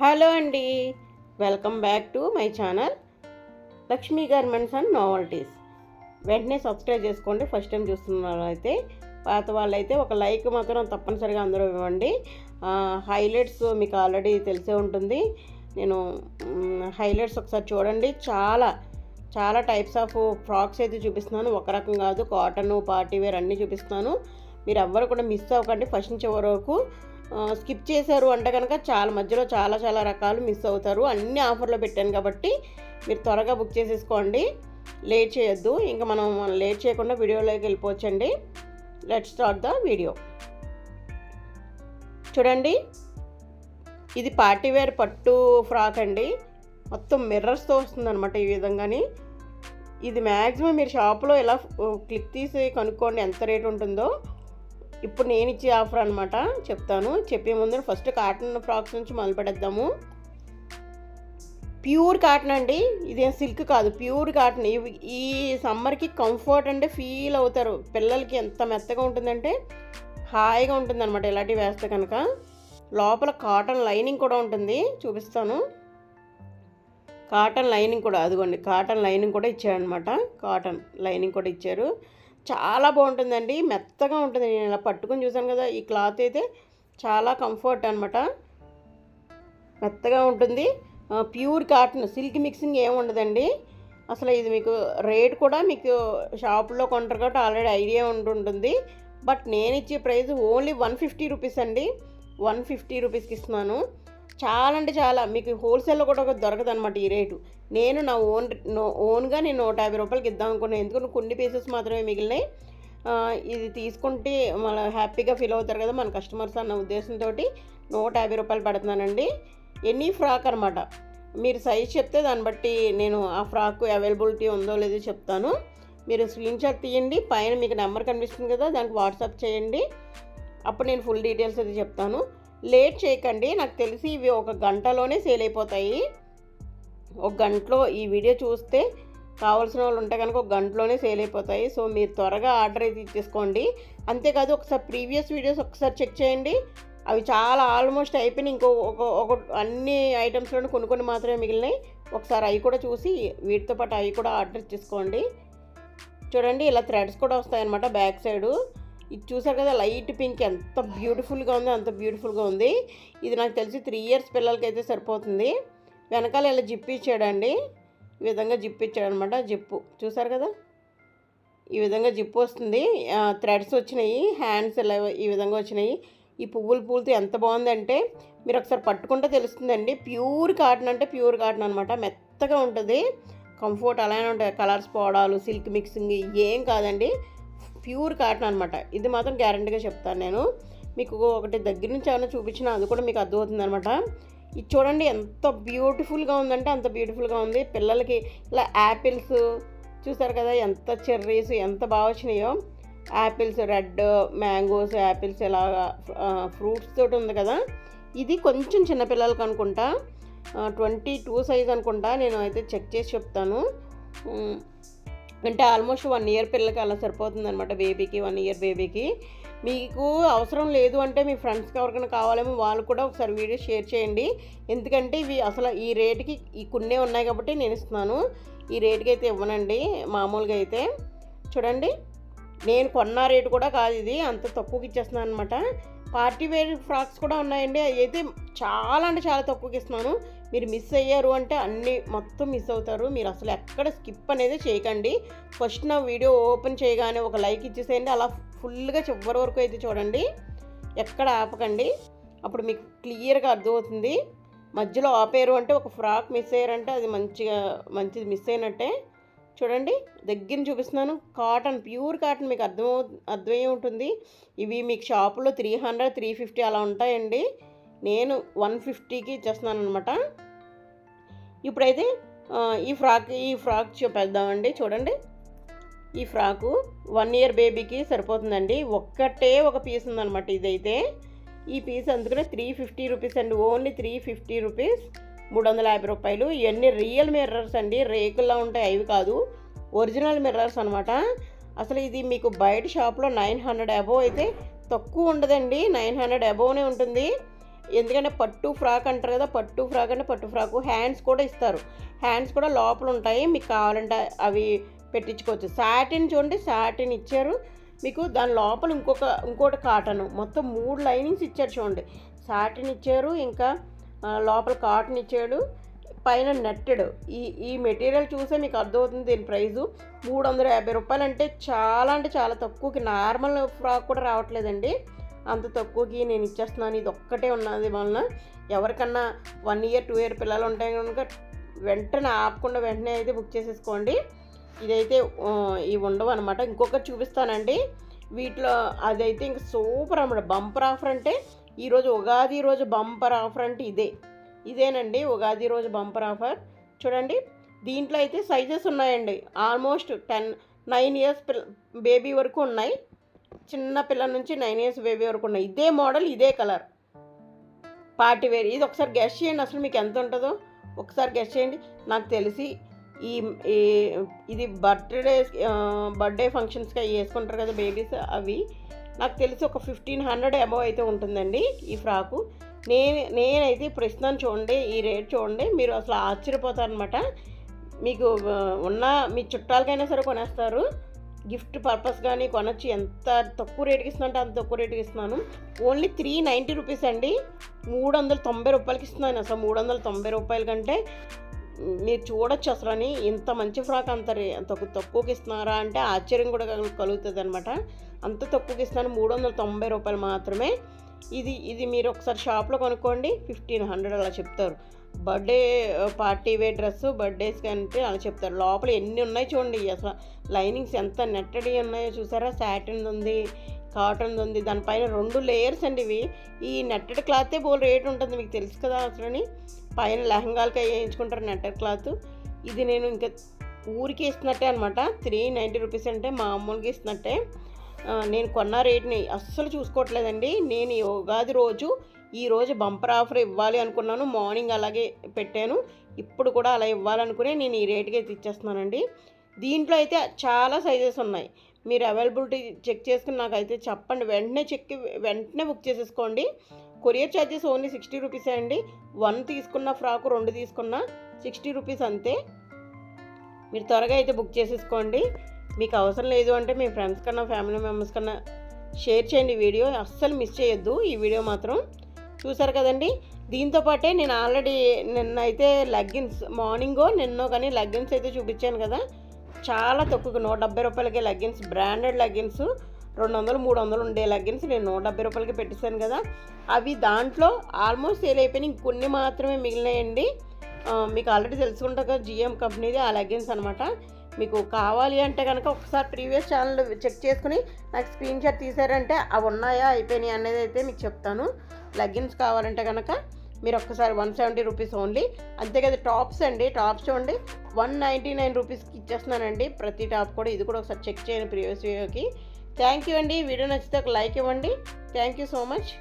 Hello అండి, welcome back to my channel Lakshmi garments and novelties. వెంటనే subscribe చేసుకోండి. First time చూస్తున్న వాళ్ళైతే, పాత వాళ్ళైతే ఒక లైక్ మాత్రం తప్పనిసరిగా అందరూ ఇవ్వండి. హైలైట్స్ మీకు ఆల్రెడీ తెలిసే ఉంటుంది. నేను హైలైట్స్ ఒకసారి చూడండి. చాలా చాలా టైప్స్ ఆఫ్ ఫ్రాక్స్ అయితే చూపిస్తున్నాను. ఒక రకం కాదు, కాటన్, పార్టీ వేర్ అన్నీ చూపిస్తున్నాను. మీరు ఎవ్వరు కూడా మిస్ అవ్వకండి. ఫస్ట్ నుంచి చివరి వరకు స్కిప్ చేశారు అంటే కనుక మధ్యలో చాలా చాలా రకాలు మిస్ అవుతారు. అన్ని ఆఫర్లో పెట్టాను కాబట్టి మీరు త్వరగా బుక్ చేసేసుకోండి. లేట్ చేయొద్దు. ఇంకా మనం లేట్ చేయకుండా వీడియోలోకి వెళ్ళిపోవచ్చండి. Let's start the video. చూడండి, ఇది పార్టీవేర్ పట్టు ఫ్రాక్ అండి. మొత్తం మిర్రర్స్తో వస్తుంది అనమాట. ఈ విధంగాని ఇది మ్యాక్సిమం మీరు షాప్లో ఇలా క్లిక్ తీసి కనుక్కోండి ఎంత రేట్ ఉంటుందో. ఇప్పుడు నేను ఇచ్చే ఆఫర్ అనమాట చెప్తాను. చెప్పే ముందు ఫస్ట్ కాటన్ ఫ్రాక్స్ నుంచి మొదలు పెడేద్దాము. ప్యూర్ కాటన్ అండి, ఇదేం సిల్క్ కాదు, ప్యూర్ కాటన్. ఈ సమ్మర్కి కంఫర్ట్ అంటే ఫీల్ అవుతారు. పిల్లలకి ఎంత మెత్తగా ఉంటుందంటే హాయిగా ఉంటుంది అనమాట ఇలాంటివి వేస్తే కనుక. లోపల కాటన్ లైనింగ్ కూడా ఉంటుంది, చూపిస్తాను. కాటన్ లైనింగ్ కూడా, అదిగోండి కాటన్ లైనింగ్ కూడా ఇచ్చారనమాట. కాటన్ లైనింగ్ కూడా ఇచ్చారు. చాలా బాగుంటుందండి, మెత్తగా ఉంటుంది. నేను ఇలా పట్టుకొని చూసాను కదా, ఈ క్లాత్ అయితే చాలా కంఫర్ట్ అనమాట. మెత్తగా ఉంటుంది. ప్యూర్ కాటన్, సిల్క్ మిక్సింగ్ ఏమి ఉండదండి అసలు. ఇది మీకు రేట్ కూడా మీకు షాపులో కొంటారు కాబట్టి ఆల్రెడీ ఐడియా ఉంటుంటుంది. బట్ నేను ఇచ్చే ప్రైస్ ఓన్లీ 150 రూపీస్ అండి. 150 రూపీస్కి ఇస్తున్నాను. చాలా అంటే చాలా, మీకు హోల్సేల్లో కూడా దొరకదు అనమాట ఈ రేటు. నేను నా ఓన్గా నేను 150 రూపాయలకి ఇద్దాం అనుకున్నాను. ఎందుకంటే కొన్ని పీసెస్ మాత్రమే మిగిలినాయి. ఇది తీసుకుంటే మన హ్యాపీగా ఫీల్ అవుతారు కదా మన కస్టమర్స్ అన్న ఉద్దేశంతో 150 రూపాయలు పెడుతున్నానండి. ఎనీ ఫ్రాక్ అనమాట. మీరు సైజ్ చెప్తే దాన్ని బట్టి నేను ఆ ఫ్రాక్ అవైలబిలిటీ ఉందో లేదో చెప్తాను. మీరు స్క్రీన్ షాట్ తీయండి, పైన మీకు నెంబర్ కనిపిస్తుంది కదా, దానికి వాట్సాప్ చేయండి. అప్పుడు నేను ఫుల్ డీటెయిల్స్ అయితే చెప్తాను. లేట్ చేయకండి. నాకు తెలిసి ఇవి ఒక గంటలోనే సేల్ అయిపోతాయి. ఒక గంటలో ఈ వీడియో చూస్తే కావాల్సిన వాళ్ళు ఉంటే కనుక ఒక గంటలోనే సేల్ అయిపోతాయి. సో మీరు త్వరగా ఆర్డర్ అయితే ఇచ్చేసుకోండి. అంతేకాదు, ఒకసారి ప్రీవియస్ వీడియోస్ ఒకసారి చెక్ చేయండి. అవి చాలా ఆల్మోస్ట్ అయిపోయినాయి. ఒక అన్ని ఐటమ్స్లోనే కొన్ని మాత్రమే మిగిలినాయి. ఒకసారి అవి కూడా చూసి వీటితో పాటు అవి కూడా ఆర్డర్ ఇచ్చేసుకోండి. చూడండి, ఇలా థ్రెడ్స్ కూడా వస్తాయన్నమాట బ్యాక్ సైడు. ఇది చూసారు కదా, లైట్ పింక్ ఎంత బ్యూటిఫుల్గా ఉంది, అంత బ్యూటిఫుల్గా ఉంది. ఇది నాకు తెలిసి 3 ఇయర్స్ పిల్లలకైతే సరిపోతుంది. వెనకాల ఇలా జిప్ ఇచ్చాడండి. ఈ విధంగా జిప్ ఇచ్చాడనమాట. జిప్పు చూసారు కదా, ఈ విధంగా జిప్పు వస్తుంది. థ్రెడ్స్ వచ్చినాయి, హ్యాండ్స్ ఇలా ఈ విధంగా వచ్చినాయి. ఈ పూలతో ఎంత బాగుందంటే మీరు ఒకసారి పట్టుకుంటే తెలుస్తుందండి. ప్యూర్ కాటన్ అంటే ప్యూర్ కాటన్ అనమాట. మెత్తగా ఉంటుంది, కంఫర్ట్ అలానే ఉంటాయి. కలర్స్ పోవడాలు, సిల్క్ మిక్సింగ్ ఏం కాదండి, ప్యూర్ కాటన్ అనమాట. ఇది మాత్రం గ్యారంటీగా చెప్తాను నేను. మీకు ఒకటి దగ్గర నుంచి ఏమైనా చూపించినా అది కూడా మీకు అర్థమవుతుంది అనమాట. ఇది చూడండి ఎంత బ్యూటిఫుల్గా ఉందంటే అంత బ్యూటిఫుల్గా ఉంది. పిల్లలకి ఇలా యాపిల్స్ చూసారు కదా, ఎంత చెర్రీస్ ఎంత బాగా వచ్చినాయో. యాపిల్స్, రెడ్ మ్యాంగోస్, యాపిల్స్ ఇలాగా ఫ్రూట్స్ తోటి ఉంది కదా. ఇది కొంచెం చిన్నపిల్లలకి అనుకుంటా, 22 సైజ్ అనుకుంటా. నేను అయితే చెక్ చేసి చెప్తాను. అంటే ఆల్మోస్ట్ 1 ఇయర్ పిల్లలకి అలా సరిపోతుంది అనమాట. బేబీకి 1 ఇయర్ బేబీకి. మీకు అవసరం లేదు అంటే మీ ఫ్రెండ్స్కి ఎవరికైనా కావాలేమో వాళ్ళు కూడా ఒకసారి వీడియో షేర్ చేయండి. ఎందుకంటే ఇవి అసలు ఈ రేటుకి ఈ కొన్నే ఉన్నాయి కాబట్టి నేను ఇస్తున్నాను. ఈ రేటుకి అయితే ఇవ్వనండి మామూలుగా అయితే. చూడండి, నేను కొన్న రేటు కూడా కాదు ఇది, అంత తక్కువకి ఇచ్చేస్తున్నాను అనమాట. పార్టీ వేర్ ఫ్రాక్స్ కూడా ఉన్నాయండి, అవి అయితే చాలా అంటే చాలా తక్కువకి ఇస్తున్నాను. మీరు మిస్ అయ్యారు అంటే అన్నీ మొత్తం మిస్ అవుతారు. మీరు అసలు ఎక్కడ స్కిప్ అనేది చేయకండి. ఫస్ట్ నా వీడియో ఓపెన్ చేయగానే ఒక లైక్ ఇచ్చేసేయండి. అలా ఫుల్గా చివరి వరకు అయితే చూడండి, ఎక్కడ ఆపకండి. అప్పుడు మీకు క్లియర్గా అర్థమవుతుంది. మధ్యలో ఆపేరు అంటే ఒక ఫ్రాక్ మిస్ అయ్యారంటే అది మంచిది మిస్ అయినట్టే. చూడండి, దగ్గర చూపిస్తున్నాను. కాటన్, ప్యూర్ కాటన్, మీకు అర్థమయ్యే ఉంటుంది. ఇవి మీకు షాపులో 300, 350 అలా ఉంటాయండి. నేను 150కి ఇచ్చేస్తున్నాను అనమాట. ఇప్పుడైతే ఈ ఫ్రాక్ చూపేద్దామండి. చూడండి, ఈ ఫ్రాకు 1 ఇయర్ బేబీకి సరిపోతుందండి. ఒక్కటే ఒక పీస్ ఉందన్నమాట ఇదైతే. ఈ పీస్ అందుకనే 350 రూపీస్ అండి. ఓన్లీ 350 రూపీస్, 350 రూపాయలు. ఇవన్నీ రియల్ మిర్రర్స్ అండి, రేకుల్లో ఉంటాయి అవి కాదు, ఒరిజినల్ మిర్రర్స్ అనమాట. అసలు ఇది మీకు బయట షాప్లో 900 అబోవ్ అయితే తక్కువ ఉండదండి. 900 అబోవ్నే ఉంటుంది. ఎందుకంటే పట్టు ఫ్రాక్ అంటారు కదా, పట్టు ఫ్రాక్ అంటే పట్టు ఫ్రాకు. హ్యాండ్స్ కూడా ఇస్తారు, హ్యాండ్స్ కూడా లోపల ఉంటాయి, మీకు కావాలంటే అవి పెట్టించుకోవచ్చు. సాటిన్ చూడండి, సాటిన్ ఇచ్చారు మీకు. దాని లోపల ఇంకోటి కాటన్, మొత్తం 3 లైనింగ్స్ ఇచ్చారు చూడండి. సాటిన్ ఇచ్చారు, ఇంకా లోపల కాటన్ ఇచ్చాడు, పైన నెట్టెడ్. ఈ మెటీరియల్ చూసే మీకు అర్థమవుతుంది దీని ప్రైజు. 350 రూపాయలు అంటే చాలా తక్కువకి. నార్మల్ ఫ్రాక్ కూడా రావట్లేదండి, అంత తక్కువకి నేను ఇచ్చేస్తున్నాను. ఇది ఒక్కటే ఉన్నది వలన ఎవరికన్నా 1 ఇయర్ 2 ఇయర్ పిల్లలు ఉంటాయి కనుక వెంటనే ఆపకుండా వెంటనే అయితే బుక్ చేసేసుకోండి. ఇదైతే ఇవి ఉండవు అనమాట. ఇంకొకటి చూపిస్తానండి వీటిలో, అదైతే ఇంక సూపర్ అన్నమాట. బంపర్ ఆఫర్ అంటే ఈరోజు ఉగాది రోజు బంపర్ ఆఫర్ అంటే ఇదేనండి, ఉగాది రోజు బంపర్ ఆఫర్. చూడండి దీంట్లో అయితే సైజెస్ ఉన్నాయండి, ఆల్మోస్ట్ 9 ఇయర్స్ బేబీ వరకు ఉన్నాయి, చిన్న పిల్లల నుంచి 9 ఇయర్స్ బేబీ వరకు ఉన్నాయి. ఇదే మోడల్, ఇదే కలర్, పార్టీ వేర్. ఇది ఒకసారి గెస్ చేయండి అసలు మీకు ఎంత ఉంటుందో, ఒకసారి గెస్ చేయండి. నాకు తెలిసి ఇది బర్త్డే ఫంక్షన్స్కి వేసుకుంటారు కదా బేబీస్, అవి నాకు తెలిసి ఒక 1500 అబవ్ అయితే ఉంటుందండి ఈ ఫ్రాకు. నేనైతే ఇప్పుడు ఇస్తున్నాను చూడండి, ఈ రేట్ చూడండి, మీరు అసలు ఆశ్చర్యపోతారనమాట. మీకు ఉన్న మీ చుట్టాలకైనా సరే కొనేస్తారు, గిఫ్ట్ పర్పస్ కానీ కొనొచ్చు. ఎంత తక్కువ రేటుకి ఇస్తున్నా అంటే అంత తక్కువ రేటుకి ఇస్తున్నాను. ఓన్లీ 390 రూపీస్ అండి, 390 రూపాయలకి ఇస్తున్నాను. అసలు 390 రూపాయల కంటే మీరు చూడొచ్చు అసలు అని, ఇంత మంచి ఫ్రాక్ అంత తక్కువకి ఇస్తున్నారా అంటే ఆశ్చర్యం కూడా కలుగుతుంది అనమాట. అంత తక్కువకి ఇస్తున్నాను, 390 రూపాయలు మాత్రమే. ఇది మీరు ఒకసారి షాప్లో కొనుక్కోండి, 1500 అలా చెప్తారు. బర్త్డే పార్టీ వేర్ డ్రెస్సు బర్త్డేస్కి అంటే అలా చెప్తారు. లోపల ఎన్ని ఉన్నాయి చూడండి, అసలు లైనింగ్స్ ఎంత నెట్టడి ఉన్నాయో చూసారా. సాటిన్ ఉంది, కాటన్ ఉంది, దానిపైన 2 లేయర్స్ అండి ఇవి. ఈ నెట్టెడ్ క్లాతే బోల్ రేట్ ఉంటుంది, మీకు తెలుసు కదా అసలు. పైన లెహంగాలకి వేయించుకుంటారు నెట్టెడ్ క్లాత్. ఇది నేను ఇంకా ఊరికి ఇస్తున్నట్టే అనమాట. 390 రూపీస్ అంటే మామూలుగా ఇస్తున్నట్టే. నేను కొన్న రేట్ని అస్సలు చూసుకోవట్లేదండి. నేను ఉగాది ఈరోజు బంపర్ ఆఫర్ ఇవ్వాలి అనుకున్నాను, మార్నింగ్ అలాగే పెట్టాను. ఇప్పుడు కూడా అలా ఇవ్వాలనుకునే నేను ఈ రేటుకి అయితే ఇచ్చేస్తున్నానండి. దీంట్లో అయితే చాలా సైజెస్ ఉన్నాయి, మీరు అవైలబిలిటీ చెక్ చేసుకుని నాకైతే చెప్పండి. వెంటనే బుక్ చేసేసుకోండి. కొరియర్ ఛార్జెస్ ఓన్లీ 60 రూపీసే అండి. 1 తీసుకున్న ఫ్రాకు 2 తీసుకున్న 60 రూపీస్ అంతే. మీరు త్వరగా అయితే బుక్ చేసేసుకోండి. మీకు అవసరం లేదు అంటే మీ ఫ్రెండ్స్ కన్నా ఫ్యామిలీ మెంబర్స్ కన్నా షేర్ చేయండి వీడియో, అస్సలు మిస్ చేయొద్దు ఈ వీడియో మాత్రం. చూసారు కదండి, దీంతోపాటే నేను ఆల్రెడీ నిన్నైతే లెగ్గిన్స్ నిన్నో కానీ లెగ్గిన్స్ అయితే చూపించాను కదా, చాలా తక్కువగా 170 రూపాయలకే లెగ్గిన్స్, బ్రాండెడ్ లెగ్గిన్స్ 200-300 ఉండే లెగ్గిన్స్ నేను 170 రూపాయలకి పెట్టేశాను కదా. అవి దాంట్లో ఆల్మోస్ట్ సేల్ అయిపోయినాయి, ఇంకొన్ని మాత్రమే మిగిలినాయండి. మీకు ఆల్రెడీ తెలుసుకుంటా కదా, జిఎం కంపెనీది ఆ లెగ్గిన్స్ అనమాట. మీకు కావాలి అంటే కనుక ఒకసారి ప్రీవియస్ ఛానల్ చెక్ చేసుకుని నాకు స్క్రీన్ షాట్ తీసారంటే అవి ఉన్నాయా అయిపోయినాయి అనేది అయితే మీకు చెప్తాను. లెగ్గిన్స్ కావాలంటే కనుక మీరు ఒక్కసారి 170 రూపీస్ ఓన్లీ, అంతే కదా. టాప్స్ అండి, టాప్స్ చూడండి 199 రూపీస్కి ఇచ్చేస్తున్నానండి ప్రతి టాప్ కూడా. ఇది కూడా ఒకసారి చెక్ చేయండి ప్రీవియస్ వీడియోకి. థ్యాంక్ యూ అండి. వీడియో నచ్చితే ఒక లైక్ ఇవ్వండి. Thank you so much.